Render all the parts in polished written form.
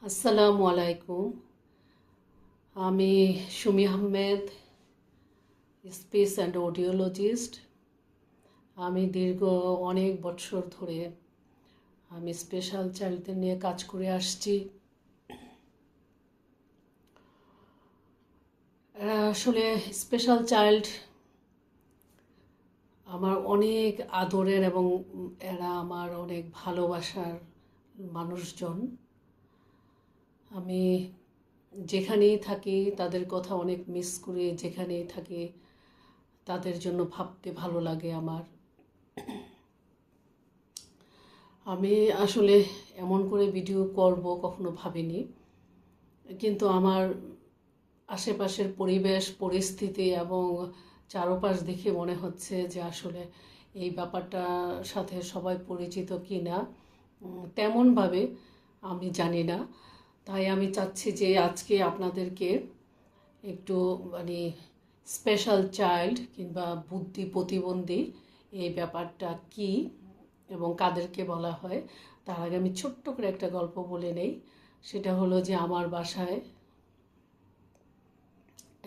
আসসালামু আলাইকুম। আমি Sumi Ahmed, speech and audiologist. আমি দীর্ঘ অনেক বছর ধরে আমি স্পেশাল চাইল্ডদের নিয়ে কাজ করে আসছি। আসলে স্পেশাল চাইল্ড আমার অনেক আদরের এবং এরা আমার অনেক ভালোবাসার মানুষজন। আমি যেখানেই থাকি তাদের কথা অনেক মিস করি, যেখানেই থাকি তাদের জন্য ভাবতে ভালো লাগে আমার। আমি আসলে এমন করে ভিডিও করব কখনো ভাবিনি, কিন্তু আমার আশেপাশের পরিবেশ পরিস্থিতি এবং চারপাশ দেখে মনে হচ্ছে যে আসলে এই ব্যাপারটার সাথে সবাই পরিচিত কি না তেমনভাবে আমি জানি না। তাই আমি চাচ্ছি যে আজকে আপনাদেরকে একটু মানে স্পেশাল চাইল্ড কিংবা বুদ্ধি প্রতিবন্ধী এই ব্যাপারটা কি এবং কাদেরকে বলা হয় তার আগে আমি ছোট্ট করে একটা গল্প বলে নেই। সেটা হলো যে আমার বাসায়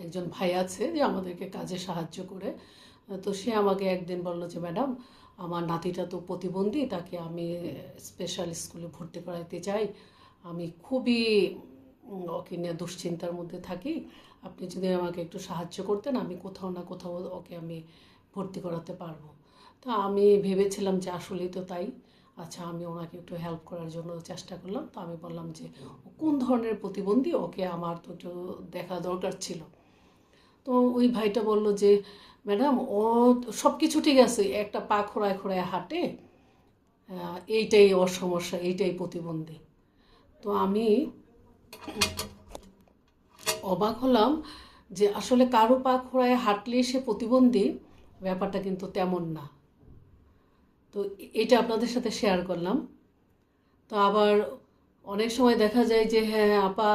একজন ভাই আছে যে আমাদেরকে কাজে সাহায্য করে। তো সে আমাকে একদিন বলল যে ম্যাডাম, আমার নাতিটা তো প্রতিবন্ধী, তাকে আমি স্পেশাল স্কুলে ভর্তি করাইতে চাই। আমি খুবই ওকে নিয়ে দুশ্চিন্তার মধ্যে থাকি। আপনি যদি আমাকে একটু সাহায্য করতেন, আমি কোথাও না কোথাও ওকে আমি ভর্তি করাতে পারবো। তো আমি ভেবেছিলাম যে আসলেই তো তাই। আচ্ছা, আমি ওনাকে একটু হেল্প করার জন্য চেষ্টা করলাম। তো আমি বললাম যে ও কোন ধরনের প্রতিবন্ধী, ওকে আমার তো একটু দেখা দরকার ছিল। তো ওই ভাইটা বলল যে ম্যাডাম, ও সব কিছু ঠিক আছে, একটা পা খোঁড়ায় খোঁড়ায় হাঁটে, এইটাই ওর সমস্যা, এইটাই প্রতিবন্ধী। তো আমি অবাক হলাম যে আসলে কারো পা খোঁড়ায় হাঁটলেই সে প্রতিবন্ধী, ব্যাপারটা কিন্তু তেমন না। তো এটা আপনাদের সাথে শেয়ার করলাম। তো আবার অনেক সময় দেখা যায় যে হ্যাঁ আপা,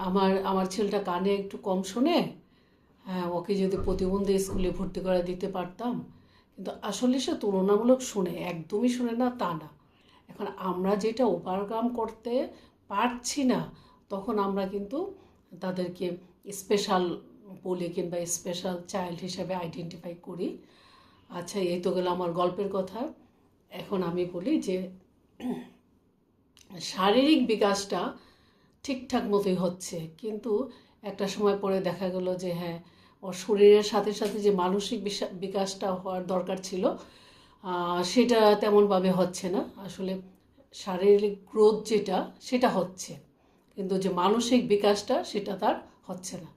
আমার আমার ছেলেটা কানে একটু কম শোনে, হ্যাঁ ওকে যদি প্রতিবন্ধী স্কুলে ভর্তি করে দিতে পারতাম। কিন্তু আসলে সে তুলনামূলক শুনে, একদমই শুনে না তা না। এখন আমরা যেটা ওভারকাম করতে পারছি না, তখন আমরা কিন্তু তাদেরকে স্পেশাল বলি কিংবা স্পেশাল চাইল্ড হিসেবে আইডেন্টিফাই করি। আচ্ছা, এই তো গেল আমার গল্পের কথা। এখন আমি বলি যে শারীরিক বিকাশটা ঠিকঠাক মতোই হচ্ছে, কিন্তু একটা সময় পরে দেখা গেল যে হ্যাঁ, ওর শরীরের সাথে সাথে যে মানসিক বিকাশটা হওয়ার দরকার ছিল সেটা তেমনভাবে হচ্ছে না। আসলে শারীরিক গ্রোথ যেটা সেটা হচ্ছে, কিন্তু যে মানসিক বিকাশটা সেটা তার হচ্ছে না।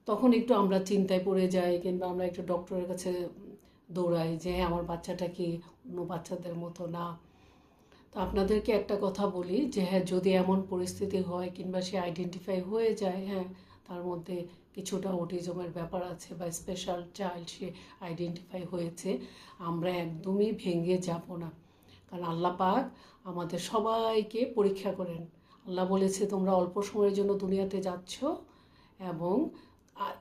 তখন একটু আমরা চিন্তায় পড়ে যাই কিংবা আমরা একটু ডক্টরের কাছে দৌড়াই যে হ্যাঁ আমার বাচ্চাটা কি অন্য বাচ্চাদের মতো না। তো আপনাদেরকে একটা কথা বলি যে হ্যাঁ, যদি এমন পরিস্থিতি হয় কিংবা সে আইডেন্টিফাই হয়ে যায় হ্যাঁ তার মধ্যে কিছুটা অটিজমের ব্যাপার আছে বা স্পেশাল চাইল্ড সে আইডেন্টিফাই হয়েছে, আমরা একদমই ভেঙে যাব না। কারণ আল্লাহ পাক আমাদের সবাইকে পরীক্ষা করেন। আল্লাহ বলেছে তোমরা অল্প সময়ের জন্য দুনিয়াতে যাচ্ছ এবং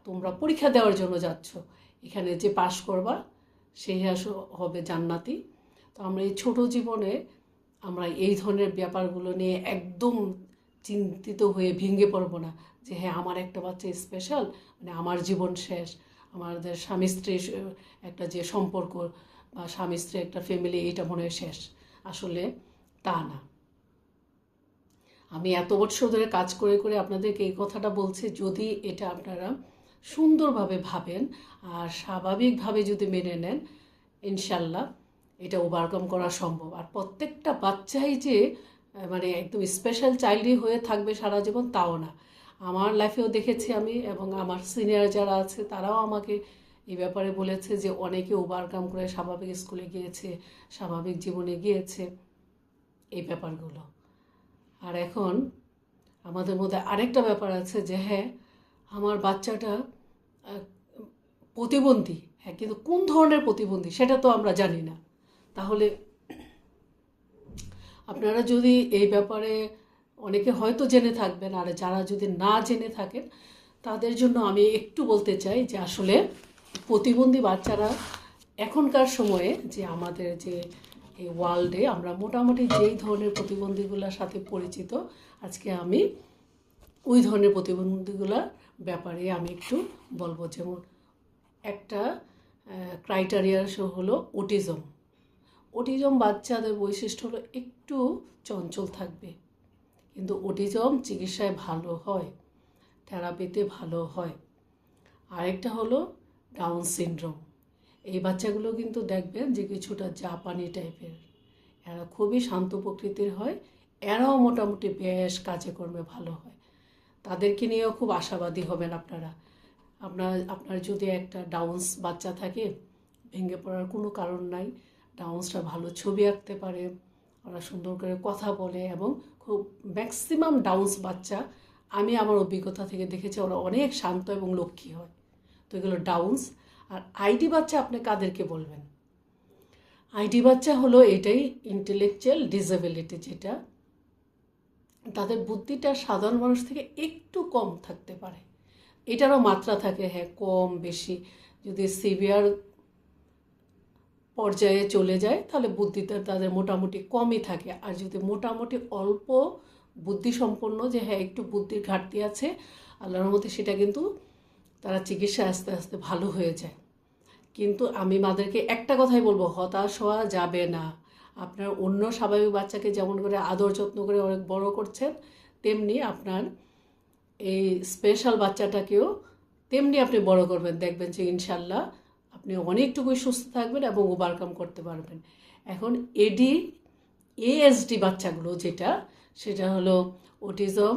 তোমরা পরীক্ষা দেওয়ার জন্য যাচ্ছ। এখানে যে পাশ করবা সেই হবে জান্নাতি। তো আমরা এই ছোট জীবনে আমরা এই ধরনের ব্যাপারগুলো নিয়ে একদম চিন্তিত হয়ে ভেঙে পড়বো না যে হ্যাঁ আমার একটা বাচ্চা স্পেশাল মানে আমার জীবন শেষ, আমাদের স্বামী স্ত্রীর একটা যে সম্পর্ক বা স্বামী স্ত্রী একটা ফ্যামিলি, এটা মনে হয় শেষ। আসলে তা না। আমি এত বছর ধরে কাজ করে করে আপনাদেরকে এই কথাটা বলছি, যদি এটা আপনারা সুন্দরভাবে ভাবেন আর স্বাভাবিকভাবে যদি মেনে নেন, ইনশাল্লাহ এটা ওভারকাম করা সম্ভব। আর প্রত্যেকটা বাচ্চাই যে মানে একদম স্পেশাল চাইল্ডই হয়ে থাকবে সারা জীবন তাও না। আমার লাইফেও দেখেছি আমি, এবং আমার সিনিয়র যারা আছে তারাও আমাকে এই ব্যাপারে বলেছে যে অনেকে ওভারকাম করে স্বাভাবিক স্কুলে গিয়েছে, স্বাভাবিক জীবনে গিয়েছে এই ব্যাপারগুলো। আর এখন আমাদের মধ্যে আরেকটা ব্যাপার আছে যে হ্যাঁ আমার বাচ্চাটা প্রতিবন্ধী, হ্যাঁ কিন্তু কোন ধরনের প্রতিবন্ধী সেটা তো আমরা জানি না। তাহলে আপনারা যদি এই ব্যাপারে, অনেকে হয়তো জেনে থাকবেন, আর যারা যদি না জেনে থাকেন তাদের জন্য আমি একটু বলতে চাই যে আসলে প্রতিবন্ধী বাচ্চারা এখনকার সময়ে যে আমাদের যে এই ওয়ার্ল্ডে আমরা মোটামুটি যেই ধরনের প্রতিবন্ধীগুলোর সাথে পরিচিত, আজকে আমি ওই ধরনের প্রতিবন্ধীগুলোর ব্যাপারে আমি একটু বলবো। যেমন একটা ক্রাইটেরিয়া হলো অটিজম। অটিজম বাচ্চাদের বৈশিষ্ট্য হলো একটু চঞ্চল থাকবে, কিন্তু অটিজম চিকিৎসায় ভালো হয়, থেরাপিতে ভালো হয়। আরেকটা হলো ডাউন সিনড্রোম। এই বাচ্চাগুলো কিন্তু দেখবেন যে কিছুটা জাপানি টাইপের, এরা খুবই শান্ত প্রকৃতির হয়, এরাও মোটামুটি বেশ কাজে কর্মে ভালো হয়। তাদেরকে নিয়েও খুব আশাবাদী হবেন আপনারা। আপনার যদি একটা ডাউন্স বাচ্চা থাকে, ভেঙে পড়ার কোনো কারণ নাই। ডাউন্সটা ভালো ছবি আঁকতে পারে, ওরা সুন্দর করে কথা বলে, এবং খুব ম্যাক্সিমাম ডাউন্স বাচ্চা আমি আমার অভিজ্ঞতা থেকে দেখেছি ওরা অনেক শান্ত এবং লক্ষ্মী হয়। তো এগুলো ডাউন্স। আর আইডি বাচ্চা আপনি কাদেরকে বলবেন? আইডি বাচ্চা হলো এটাই ইন্টেলেকচুয়াল ডিসেবিলিটি, যেটা তাদের বুদ্ধিটা সাধারণ মানুষ থেকে একটু কম থাকতে পারে। এটারও মাত্রা থাকে, হ্যাঁ, কম বেশি। যদি সিভিয়ার পর্যায়ে চলে যায় তাহলে বুদ্ধিটা তাদের মোটামুটি কমই থাকে। আর যদি মোটামুটি অল্প বুদ্ধিসম্পন্ন, যে হ্যাঁ একটু বুদ্ধির ঘাটতি আছে, আল্লাহর মধ্যে সেটা কিন্তু তারা চিকিৎসা আস্তে আস্তে ভালো হয়ে যায়। কিন্তু আমি মাদেরকে একটা কথাই বলবো, হতাশ হওয়া যাবে না। আপনার অন্য স্বাভাবিক বাচ্চাকে যেমন করে আদর যত্ন করে অনেক বড় করছেন, তেমনি আপনার এই স্পেশাল বাচ্চাটাকেও তেমনি আপনি বড় করবেন। দেখবেন যে ইনশাল্লাহ আপনি অনেকটুকুই সুস্থ থাকবেন এবং ওভারকাম করতে পারবেন। এখন এএসডি বাচ্চাগুলো সেটা হলো অটিজম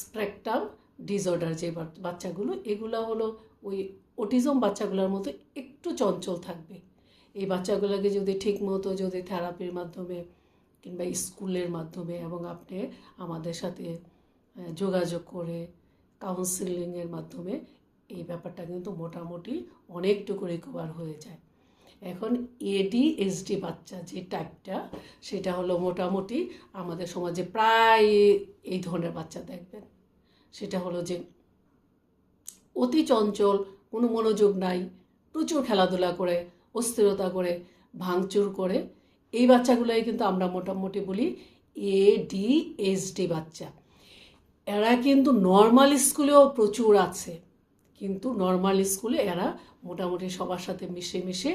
স্পেকট্রাম ডিসঅর্ডার, যে বাচ্চাগুলো, এগুলো হলো ওই অটিজম বাচ্চাগুলোর মতো একটু চঞ্চল থাকবে। এই বাচ্চাগুলোকে যদি ঠিক মতো যদি থেরাপির মাধ্যমে কিংবা স্কুলের মাধ্যমে এবং আপনি আমাদের সাথে যোগাযোগ করে কাউন্সিলিংয়ের মাধ্যমে এই ব্যাপারটা কিন্তু মোটামুটি অনেকটুকু রিকভার হয়ে যায়। এখন এডিএসডি বাচ্চা যে টাইপটা, সেটা হলো মোটামুটি আমাদের সমাজে প্রায় এই ধরনের বাচ্চা দেখবেন। সেটা হলো যে অতি চঞ্চল, কোনো মনোযোগ নাই, প্রচুর খেলাধুলা করে, অস্থিরতা করে, ভাঙচুর করে, এই বাচ্চাগুলোই কিন্তু আমরা মোটামুটি বলি এডিএসডি বাচ্চা। এরা কিন্তু নর্মাল স্কুলেও প্রচুর আছে, কিন্তু নর্মাল স্কুলে এরা মোটামুটি সবার সাথে মিশে মিশে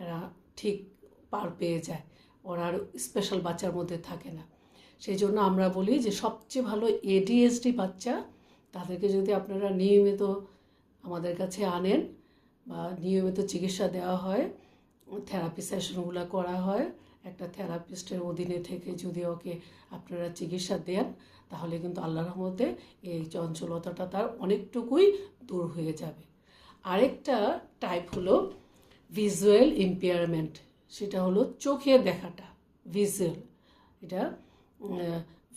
এরা ঠিক পার পেয়ে যায়, ওরা আর স্পেশাল বাচ্চার মধ্যে থাকে না। সেই জন্য আমরা বলি যে সবচেয়ে ভালো এডিএসডি বাচ্চা, তাদেরকে যদি আপনারা নিয়মিত আমাদের কাছে আনেন বা নিয়মিত চিকিৎসা দেওয়া হয়, থেরাপি সেশনগুলো করা হয়, একটা থেরাপিস্টের অধীনে থেকে যদি ওকে আপনারা চিকিৎসা দেন, তাহলে কিন্তু আল্লাহর রহমতে এই চঞ্চলতাটা তার অনেকটুকুই দূর হয়ে যাবে। আরেকটা টাইপ হলো ভিজুয়াল ইম্পেয়ারমেন্ট। সেটা হলো চোখে দেখাটা, ভিজুয়াল। এটা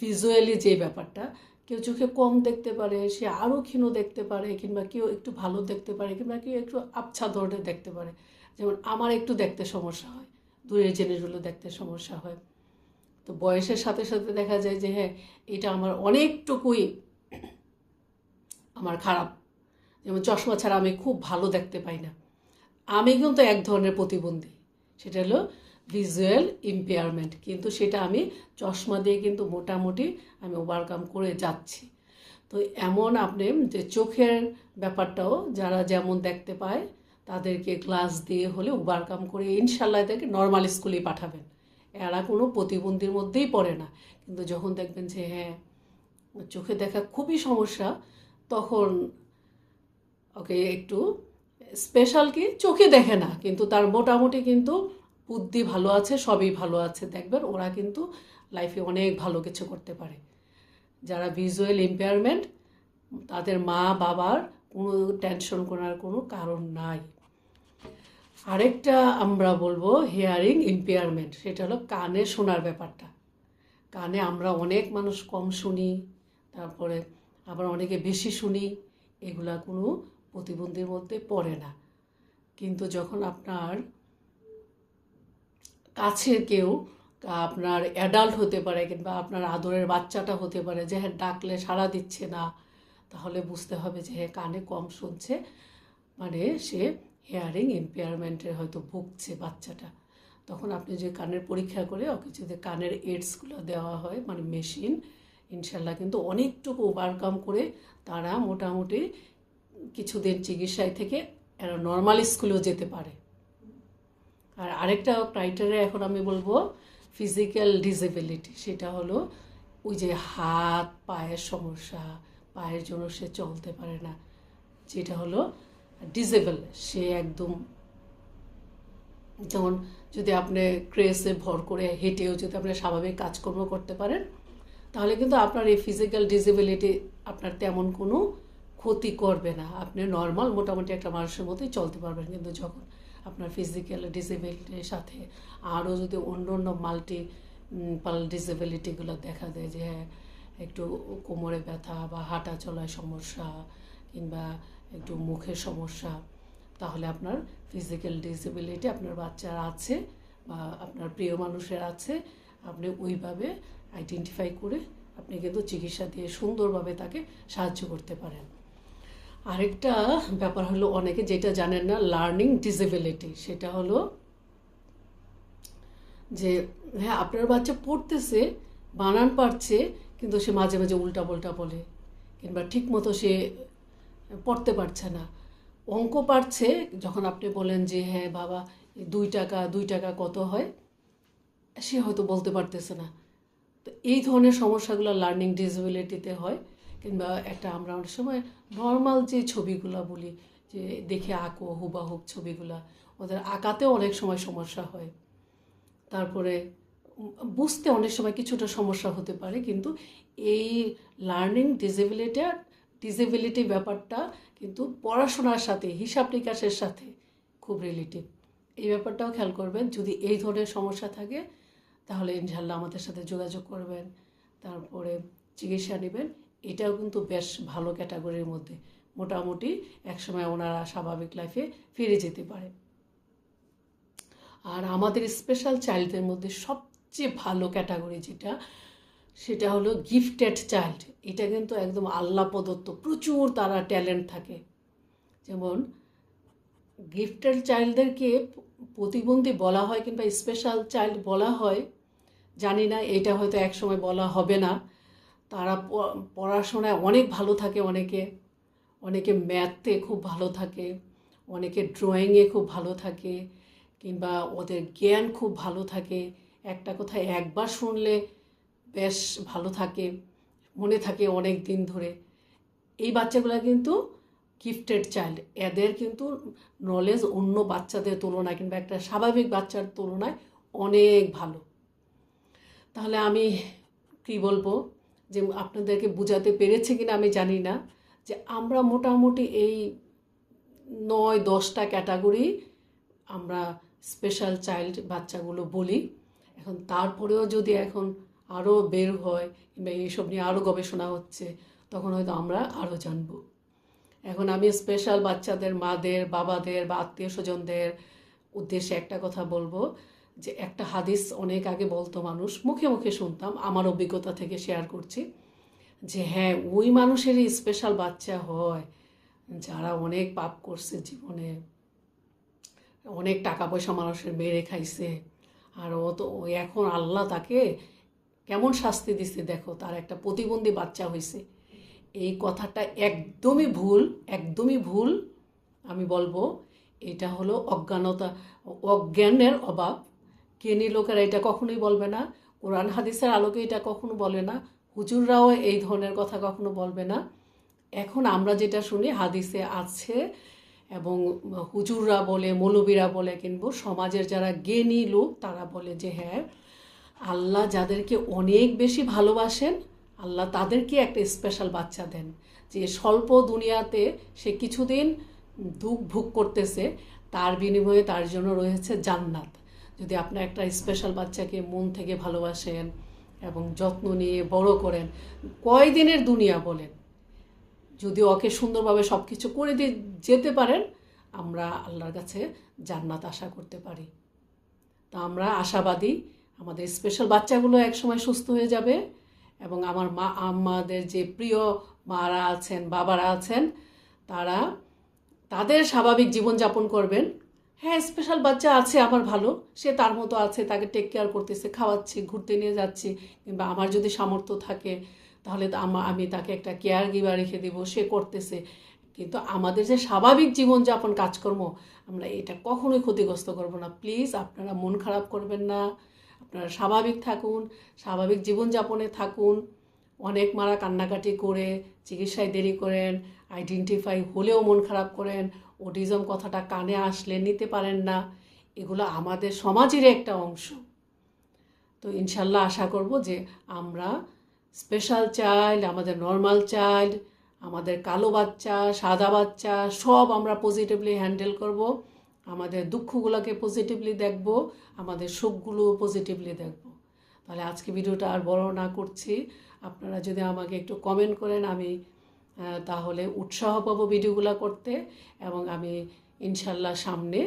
ভিজুয়ালি যে ব্যাপারটা, কেউ চোখে কম দেখতে পারে, সে আরও ক্ষীণ দেখতে পারে, কিংবা কেউ একটু ভালো দেখতে পারে, কিংবা কেউ একটু আবছা ধরনের দেখতে পারে। যেমন আমার একটু দেখতে সমস্যা হয়, দূরের জিনিসগুলো দেখতে সমস্যা হয়। তো বয়সের সাথে সাথে দেখা যায় যে হ্যাঁ এটা আমার অনেকটুকুই আমার খারাপ। যেমন চশমা ছাড়া আমি খুব ভালো দেখতে পাই না। আমি কিন্তু এক ধরনের প্রতিবন্ধী, সেটা হলো ভিজুয়াল ইম্পেয়ারমেন্ট, কিন্তু সেটা আমি চশমা দিয়ে কিন্তু মোটামুটি আমি ওভারকাম করে যাচ্ছি। তো এমন আপনি যে চোখের ব্যাপারটাও যারা যেমন দেখতে পায় তাদেরকে গ্লাস দিয়ে হলে ওভারকাম করে ইনশাল্লাহ এদেরকে নর্মাল স্কুলেই পাঠাবেন। এরা কোনো প্রতিবন্ধীর মধ্যেই পড়ে না। কিন্তু যখন দেখবেন যে হ্যাঁ চোখে দেখা খুবই সমস্যা, তখন ওকে একটু স্পেশাল, কি চোখে দেখে না কিন্তু তার মোটামুটি কিন্তু বুদ্ধি ভালো আছে, সবই ভালো আছে, দেখবেন ওরা কিন্তু লাইফে অনেক ভালো কিছু করতে পারে। যারা ভিজুয়াল ইম্পেয়ারমেন্ট, তাদের মা বাবার কোনো টেনশন করার কোনো কারণ নাই। আরেকটা আমরা বলবো হিয়ারিং ইম্পেয়ারমেন্ট। সেটা হলো কানে শোনার ব্যাপারটা। কানে আমরা অনেক মানুষ কম শুনি, তারপরে আবার অনেকে বেশি শুনি, এগুলা কোনো প্রতিবন্ধীর মধ্যে পড়ে না। কিন্তু যখন আপনার কাছে কেউ, আপনার অ্যাডাল্ট হতে পারে কিংবা আপনার আদরের বাচ্চাটা হতে পারে, যে হ্যাঁ ডাকলে সাড়া দিচ্ছে না, তাহলে বুঝতে হবে যে হ্যাঁ কানে কম শুনছে, মানে সে হিয়ারিং ইম্পেয়ারমেন্টের হয়তো ভুগছে বাচ্চাটা। তখন আপনি যে কানের পরীক্ষা করে ওকে যদি কানের এডসগুলো দেওয়া হয় মানে মেশিন, ইনশাল্লাহ কিন্তু অনেকটুকু ওভারকাম করে তারা মোটামুটি কিছুদিন চিকিৎসায় থেকে এরা নর্মাল স্কুলেও যেতে পারে। আর আরেকটা ক্রাইটেরিয়া এখন আমি বলবো ফিজিক্যাল ডিসেবিলিটি, সেটা হলো ওই যে হাত পায়ের সমস্যা, পায়ের জন্য সে চলতে পারে না, যেটা হলো ডিসেবল, সে একদম যেমন যদি আপনি ক্রেসে ভর করে হেঁটেও যদি আপনি স্বাভাবিক কাজকর্ম করতে পারেন, তাহলে কিন্তু আপনার এই ফিজিক্যাল ডিসেবিলিটি আপনার তেমন কোনো ক্ষতি করবে না, আপনি নর্মাল মোটামুটি একটা মানুষের মতোই চলতে পারবেন। কিন্তু যখন আপনার ফিজিক্যাল ডিসেবিলিটির সাথে আরও যদি অন্য অন্য মাল্টিপাল ডিসেবিলিটিগুলো দেখা দেয়, যে একটু কোমরে ব্যথা বা হাঁটা চলায় সমস্যা কিংবা একটু মুখের সমস্যা, তাহলে আপনার ফিজিক্যাল ডিসেবিলিটি আপনার বাচ্চার আছে বা আপনার প্রিয় মানুষের আছে, আপনি ওইভাবে আইডেন্টিফাই করে আপনি কিন্তু চিকিৎসা দিয়ে সুন্দরভাবে তাকে সাহায্য করতে পারেন। আরেকটা ব্যাপার হলো অনেকে যেটা জানেন না, লার্নিং ডিসেবিলিটি, সেটা হলো যে হ্যাঁ আপনার বাচ্চা পড়তেছে, বানান পারছে, কিন্তু সে মাঝে মাঝে উল্টা পাল্টা বলে কিংবা ঠিক মতো সে পড়তে পারছে না। অঙ্ক পারছে, যখন আপনি বলেন যে হ্যাঁ বাবা 2 টাকা কত হয়, সে হয়তো বলতে পারতেছে না। তো এই ধরনের সমস্যাগুলো লার্নিং ডিসেবিলিটিতে হয়। কিংবা আমরা অনেক সময় নর্মাল যে ছবিগুলো বলি যে দেখে আঁকো হুবাহুব ছবিগুলা, ওদের আঁকাতেও অনেক সময় সমস্যা হয়। তারপরে বুঝতে অনেক সময় কিছুটা সমস্যা হতে পারে, কিন্তু এই লার্নিং ডিসেবিলিটি ব্যাপারটা কিন্তু পড়াশোনার সাথে হিসাব নিকাশের সাথে খুব রিলেটিভ। এই ব্যাপারটাও খেয়াল করবেন। যদি এই ধরনের সমস্যা থাকে তাহলে ইনশাল্লাহ আমাদের সাথে যোগাযোগ করবেন, তারপরে চিকিৎসা নেবেন। এটাও কিন্তু বেশ ভালো ক্যাটাগরির মধ্যে, মোটামুটি একসময় ওনারা স্বাভাবিক লাইফে ফিরে যেতে পারে। আর আমাদের স্পেশাল চাইল্ডদের মধ্যে সবচেয়ে ভালো ক্যাটাগরি যেটা, সেটা হলো গিফটেড চাইল্ড। এটা কিন্তু একদম আল্লাহ প্রদত্ত, প্রচুর তারা ট্যালেন্ট থাকে। যেমন গিফটেড চাইল্ডদেরকে প্রতিবন্ধী বলা হয় কিংবা স্পেশাল চাইল্ড বলা হয়, জানি না, এটা হয়তো একসময় বলা হবে না। তারা পড়াশোনায় অনেক ভালো থাকে, অনেকে ম্যাথে খুব ভালো থাকে, অনেকে ড্রয়িংয়ে খুব ভালো থাকে, কিংবা ওদের জ্ঞান খুব ভালো থাকে, একটা কথা একবার শুনলে বেশ ভালো থাকে, মনে থাকে অনেক দিন ধরে। এই বাচ্চাগুলো কিন্তু গিফটেড চাইল্ড, এদের কিন্তু নলেজ অন্য বাচ্চাদের তুলনায় কিংবা একটা স্বাভাবিক বাচ্চার তুলনায় অনেক ভালো। তাহলে আমি কি বলবো, যে আপনাদেরকে বোঝাতে পেরেছি কিনা আমি জানি না, যে আমরা মোটামুটি এই 9-10টা ক্যাটাগরি আমরা স্পেশাল চাইল্ড বাচ্চাগুলো বলি। এখন তারপরেও যদি এখন আরও বের হয় কিংবা এইসব নিয়ে আরও গবেষণা হচ্ছে, তখন হয়তো আমরা আরও জানব। এখন আমি স্পেশাল বাচ্চাদের মাদের, বাবাদের বা আত্মীয় স্বজনদের উদ্দেশ্যে একটা কথা বলবো, যে একটা হাদিস অনেক আগে বলতো মানুষ, মুখে মুখে শুনতাম, আমার অভিজ্ঞতা থেকে শেয়ার করছি, যে হ্যাঁ ওই মানুষেরই স্পেশাল বাচ্চা হয় যারা অনেক পাপ করছে জীবনে, অনেক টাকা পয়সা মানুষের মেরে খাইছে, আর ও তো এখন আল্লাহ তাকে কেমন শাস্তি দিচ্ছে দেখো, তার একটা প্রতিবন্ধী বাচ্চা হয়েছে। এই কথাটা একদমই ভুল আমি বলবো। এটা হলো অজ্ঞানের অভাব। জ্ঞানী লোকেরা এটা কখনোই বলবে না, কোরআন হাদিসের আলোকে এটা কখনো বলে না, হুজুররাও এই ধরনের কথা কখনো বলবে না। এখন আমরা যেটা শুনি হাদিসে আছে, এবং হুজুররা বলে, মৌলবীরা বলে, কিংবা সমাজের যারা জ্ঞানী লোক তারা বলে যে হ্যাঁ আল্লাহ যাদেরকে অনেক বেশি ভালোবাসেন, আল্লাহ তাদেরকে একটা স্পেশাল বাচ্চা দেন, যে স্বল্প দুনিয়াতে সে কিছুদিন দুঃখ ভোগ করতেছে, তার বিনিময়ে তার জন্য রয়েছে জান্নাত। যদি আপনি একটা স্পেশাল বাচ্চাকে মন থেকে ভালোবাসেন এবং যত্ন নিয়ে বড় করেন, কয়দিনের দুনিয়া বলেন, যদি ওকে সুন্দরভাবে সব কিছু করে দিয়ে যেতে পারেন, আমরা আল্লাহর কাছে জান্নাত আশা করতে পারি। তা আমরা আশাবাদী আমাদের স্পেশাল বাচ্চাগুলো একসময় সুস্থ হয়ে যাবে, এবং আমাদের যে প্রিয় মারা আছেন, বাবারা আছেন, তারা তাদের স্বাভাবিক জীবনযাপন করবেন। হ্যাঁ, স্পেশাল বাচ্চা আছে আমার ভালো, সে তার মতো আছে, তাকে টেক কেয়ার করতেছে, খাওয়াচ্ছি, ঘুরতে নিয়ে যাচ্ছি। কিংবা আমার যদি সামর্থ্য থাকে তাহলে তো আমি তাকে একটা কেয়ার গিভার রেখে দেবো, সে করতেছে। কিন্তু আমাদের যে স্বাভাবিক জীবনযাপন কাজকর্ম, আমরা এটা কখনোই ক্ষতিগ্রস্ত করব না। প্লিজ আপনারা মন খারাপ করবেন না, আপনারা স্বাভাবিক থাকুন, স্বাভাবিক জীবনযাপনে থাকুন। অনেক মারা কান্নাকাটি করে চিকিৎসায় দেরি করেন, আইডেন্টিফাই হলেও মন খারাপ করেন, অটিজম কথাটা কানে আসলে নিতে পারেন না। এগুলো আমাদের সমাজের একটা অংশ। তো ইনশাল্লাহ আশা করব যে আমরা স্পেশাল চাইল্ড, আমাদের নর্মাল চাইল্ড, আমাদের কালো বাচ্চা, সাদা বাচ্চা সব আমরা পজিটিভলি হ্যান্ডেল করব। আমাদের দুঃখগুলোকে পজিটিভলি দেখব, আমাদের সুখগুলো পজিটিভলি দেখব। তাহলে আজকে ভিডিওটা আর বড় না করছি। আপনারা যদি আমাকে একটু কমেন্ট করেন, আমি তাহলে উৎসাহ পাবো ভিডিওগুলো করতে। এবং আমি ইনশাল্লাহ সামনে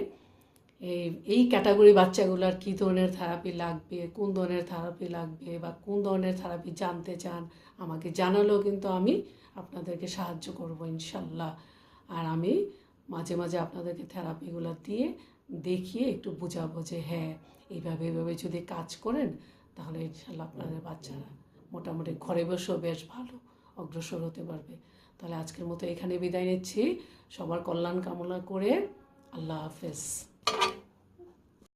এই ক্যাটাগরি বাচ্চাগুলোর কী ধরনের থেরাপি লাগবে, কোন ধরনের থেরাপি লাগবে বা কোন ধরনের থেরাপি জানতে চান আমাকে জানালেও কিন্তু আমি আপনাদেরকে সাহায্য করব ইনশাল্লাহ। আর আমি মাঝে মাঝে আপনাদেরকে থেরাপিগুলো দিয়ে দেখিয়ে একটু বোঝাবো যে হ্যাঁ, এইভাবে এইভাবে যদি কাজ করেন তাহলে ইনশাল্লাহ আপনাদের বাচ্চারা মোটামুটি ঘরে বসেও বেশ ভালো অগ্রসর হতে পারবে। তাহলে আজকের মতো এখানে বিদায় নিচ্ছি, সবার কল্যাণ কামনা করে। আল্লাহ হাফেজ।